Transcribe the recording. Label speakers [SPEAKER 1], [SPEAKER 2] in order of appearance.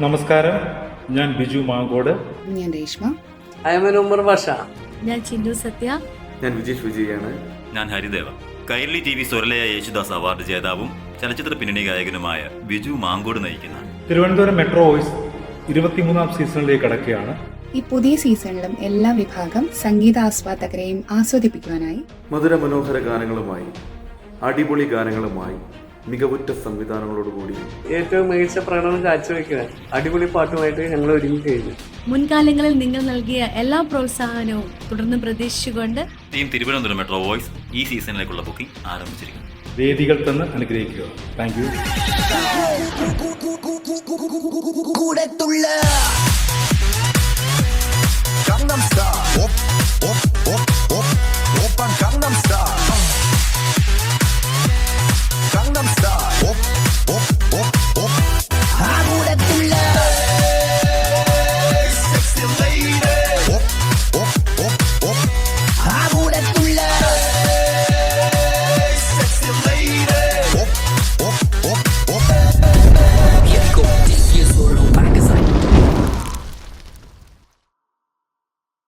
[SPEAKER 1] നമസ്കാരം, ഞാൻ ബിജു മാങ്കോട്.
[SPEAKER 2] ഞാൻ രേഷ്മ.
[SPEAKER 3] ഞാൻ ചിന്നു സത്യ.
[SPEAKER 4] ഞാൻ വിജേഷ് വിജയാണ്.
[SPEAKER 5] ഞാൻ ഹരിദേവ. കൈരളി TV സ്വരലയ യേശുദാസ് അവാർഡ് ജേതാവും ചലച്ചിത്ര പിന്നണി ഗായകനുമായ ബിജു മാങ്കോട് നയിക്കുന്ന
[SPEAKER 1] തിരുവനന്തപുരം മെട്രോ വോയിസ് 23ാം സീസണിലേക്ക് കടക്കുകയാണ്.
[SPEAKER 2] ഈ പുതിയ സീസണിലും എല്ലാ വിഭാഗം സംഗീത ആസ്വാദകരെയും ആസ്വദിപ്പിക്കുവാനായി
[SPEAKER 4] മധുര മനോഹര ഗാനങ്ങളുമായി, അടിപൊളി ഗാനങ്ങളുമായി, മികവുറ്റ സംവിധാനങ്ങളോടുകൂടി
[SPEAKER 6] ഏറ്റവും മികച്ച പ്രകടനം കാഴ്ചവെക്കുക അടിപൊളി പാട്ടുമായിട്ട് ഞങ്ങൾ ഒരുങ്ങി കഴിഞ്ഞു.
[SPEAKER 3] മുൻകാലങ്ങളിൽ നിങ്ങൾ നൽകിയ എല്ലാ പ്രോത്സാഹനവും തുടർന്ന് പ്രതീക്ഷിച്ചുകൊണ്ട്
[SPEAKER 5] ടീം തിരുവനന്തപുരം മെട്രോ വോയിസ് ഈ സീസണിലേക്കുള്ള ബുക്കിംഗ് ആരംഭിച്ചിരിക്കുന്നു.
[SPEAKER 1] വേദികൾ തന്ന് അനുഗ്രഹിക്കുക. Thank U.